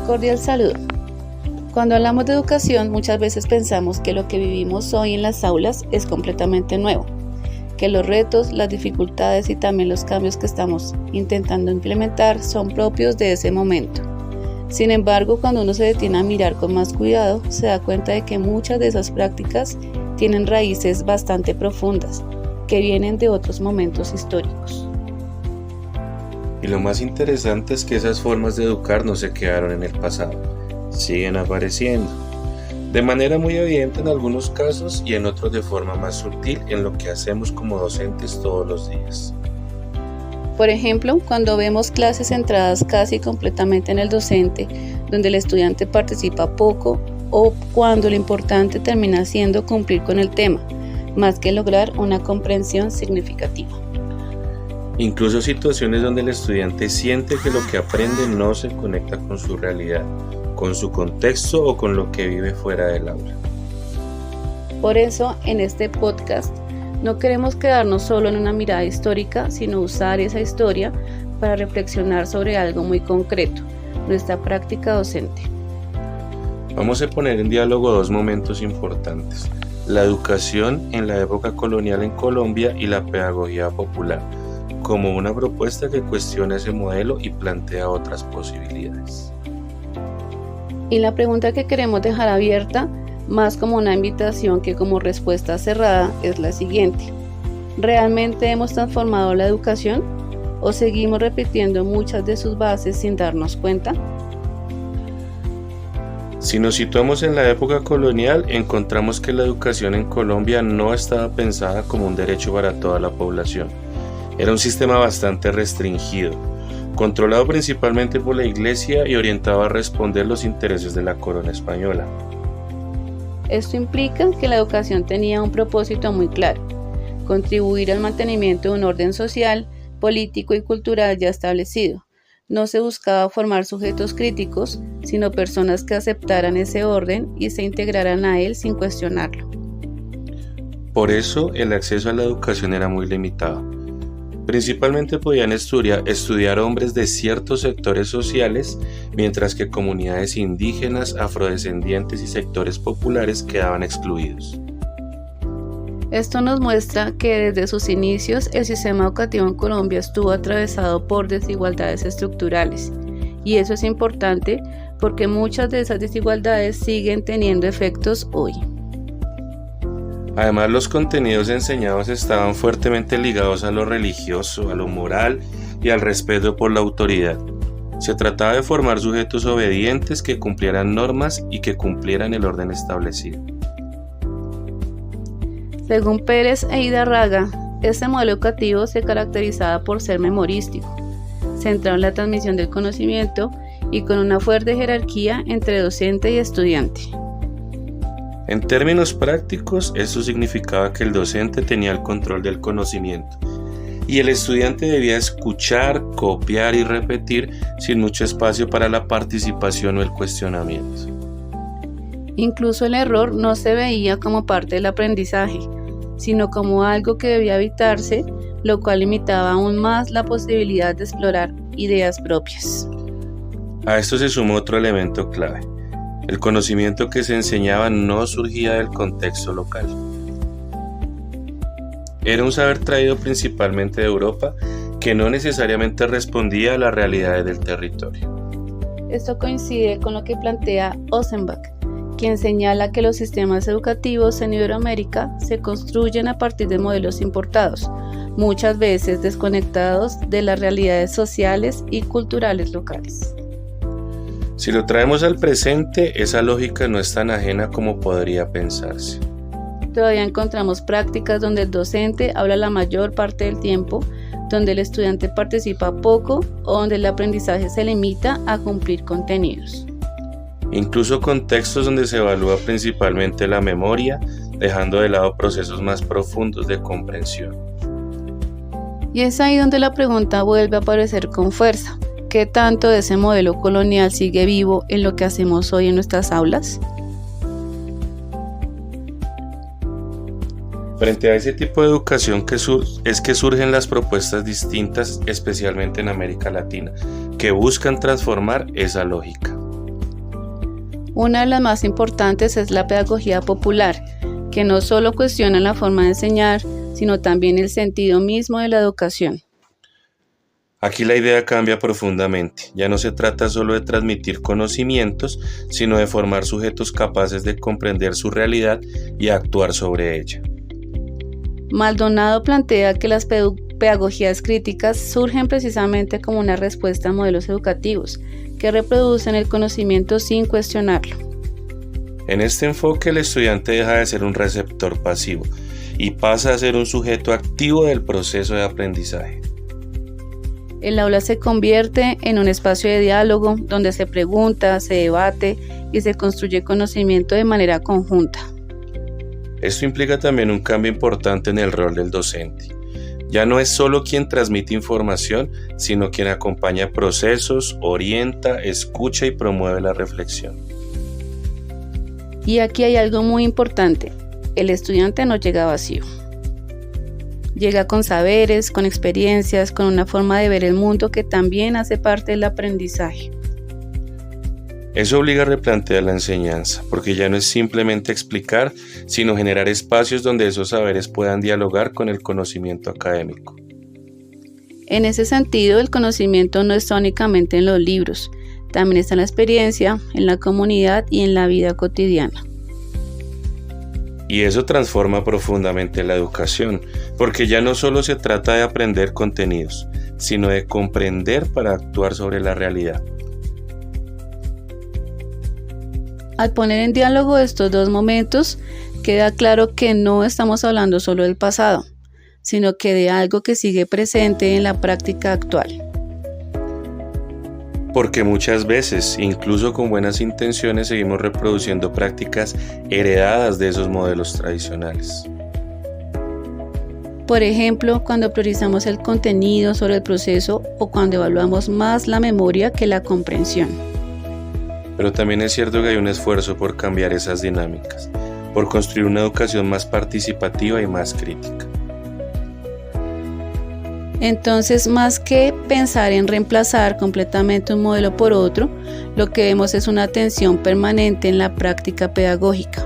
Cordial saludo. Cuando hablamos de educación, muchas veces pensamos que lo que vivimos hoy en las aulas es completamente nuevo, que los retos, las dificultades y también los cambios que estamos intentando implementar son propios de ese momento. Sin embargo, cuando uno se detiene a mirar con más cuidado, se da cuenta de que muchas de esas prácticas tienen raíces bastante profundas, que vienen de otros momentos históricos. Y lo más interesante es que esas formas de educar no se quedaron en el pasado, siguen apareciendo, de manera muy evidente en algunos casos y en otros de forma más sutil en lo que hacemos como docentes todos los días. Por ejemplo, cuando vemos clases centradas casi completamente en el docente, donde el estudiante participa poco, o cuando lo importante termina siendo cumplir con el tema, más que lograr una comprensión significativa. Incluso situaciones donde el estudiante siente que lo que aprende no se conecta con su realidad, con su contexto o con lo que vive fuera del aula. Por eso, en este podcast, no queremos quedarnos solo en una mirada histórica, sino usar esa historia para reflexionar sobre algo muy concreto, nuestra práctica docente. Vamos a poner en diálogo dos momentos importantes: la educación en la época colonial en Colombia y la pedagogía popular, como una propuesta que cuestiona ese modelo y plantea otras posibilidades. Y la pregunta que queremos dejar abierta, más como una invitación que como respuesta cerrada, es la siguiente: ¿realmente hemos transformado la educación o seguimos repitiendo muchas de sus bases sin darnos cuenta? Si nos situamos en la época colonial, encontramos que la educación en Colombia no estaba pensada como un derecho para toda la población. Era un sistema bastante restringido, controlado principalmente por la Iglesia y orientado a responder los intereses de la corona española. Esto implica que la educación tenía un propósito muy claro: contribuir al mantenimiento de un orden social, político y cultural ya establecido. No se buscaba formar sujetos críticos, sino personas que aceptaran ese orden y se integraran a él sin cuestionarlo. Por eso el acceso a la educación era muy limitado. Principalmente podían estudiar hombres de ciertos sectores sociales, mientras que comunidades indígenas, afrodescendientes y sectores populares quedaban excluidos. Esto nos muestra que desde sus inicios el sistema educativo en Colombia estuvo atravesado por desigualdades estructurales, y eso es importante porque muchas de esas desigualdades siguen teniendo efectos hoy. Además, los contenidos enseñados estaban fuertemente ligados a lo religioso, a lo moral y al respeto por la autoridad. Se trataba de formar sujetos obedientes que cumplieran normas y que cumplieran el orden establecido. Según Pérez e Hidárraga, este modelo educativo se caracterizaba por ser memorístico, centrado en la transmisión del conocimiento y con una fuerte jerarquía entre docente y estudiante. En términos prácticos, esto significaba que el docente tenía el control del conocimiento y el estudiante debía escuchar, copiar y repetir sin mucho espacio para la participación o el cuestionamiento. Incluso el error no se veía como parte del aprendizaje, sino como algo que debía evitarse, lo cual limitaba aún más la posibilidad de explorar ideas propias. A esto se sumó otro elemento clave: el conocimiento que se enseñaba no surgía del contexto local. Era un saber traído principalmente de Europa que no necesariamente respondía a las realidades del territorio. Esto coincide con lo que plantea Ossenbach, quien señala que los sistemas educativos en Iberoamérica se construyen a partir de modelos importados, muchas veces desconectados de las realidades sociales y culturales locales. Si lo traemos al presente, esa lógica no es tan ajena como podría pensarse. Todavía encontramos prácticas donde el docente habla la mayor parte del tiempo, donde el estudiante participa poco o donde el aprendizaje se limita a cumplir contenidos. Incluso contextos donde se evalúa principalmente la memoria, dejando de lado procesos más profundos de comprensión. Y es ahí donde la pregunta vuelve a aparecer con fuerza: ¿qué tanto de ese modelo colonial sigue vivo en lo que hacemos hoy en nuestras aulas? Frente a ese tipo de educación que surgen las propuestas distintas, especialmente en América Latina, que buscan transformar esa lógica. Una de las más importantes es la pedagogía popular, que no solo cuestiona la forma de enseñar, sino también el sentido mismo de la educación. Aquí la idea cambia profundamente. Ya no se trata solo de transmitir conocimientos, sino de formar sujetos capaces de comprender su realidad y actuar sobre ella. Maldonado plantea que las pedagogías críticas surgen precisamente como una respuesta a modelos educativos que reproducen el conocimiento sin cuestionarlo. En este enfoque, el estudiante deja de ser un receptor pasivo y pasa a ser un sujeto activo del proceso de aprendizaje. El aula se convierte en un espacio de diálogo donde se pregunta, se debate y se construye conocimiento de manera conjunta. Esto implica también un cambio importante en el rol del docente. Ya no es solo quien transmite información, sino quien acompaña procesos, orienta, escucha y promueve la reflexión. Y aquí hay algo muy importante: el estudiante no llega vacío. Llega con saberes, con experiencias, con una forma de ver el mundo que también hace parte del aprendizaje. Eso obliga a replantear la enseñanza, porque ya no es simplemente explicar, sino generar espacios donde esos saberes puedan dialogar con el conocimiento académico. En ese sentido, el conocimiento no está únicamente en los libros, también está en la experiencia, en la comunidad y en la vida cotidiana. Y eso transforma profundamente la educación, porque ya no solo se trata de aprender contenidos, sino de comprender para actuar sobre la realidad. Al poner en diálogo estos dos momentos, queda claro que no estamos hablando solo del pasado, sino que de algo que sigue presente en la práctica actual. Porque muchas veces, incluso con buenas intenciones, seguimos reproduciendo prácticas heredadas de esos modelos tradicionales. Por ejemplo, cuando priorizamos el contenido sobre el proceso o cuando evaluamos más la memoria que la comprensión. Pero también es cierto que hay un esfuerzo por cambiar esas dinámicas, por construir una educación más participativa y más crítica. Entonces, más que pensar en reemplazar completamente un modelo por otro, lo que vemos es una atención permanente en la práctica pedagógica.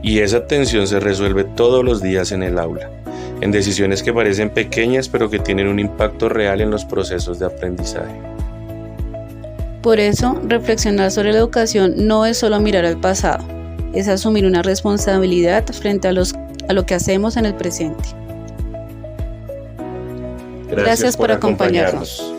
Y esa tensión se resuelve todos los días en el aula, en decisiones que parecen pequeñas pero que tienen un impacto real en los procesos de aprendizaje. Por eso, reflexionar sobre la educación no es solo mirar al pasado, es asumir una responsabilidad frente a lo que hacemos en el presente. Gracias por acompañarnos.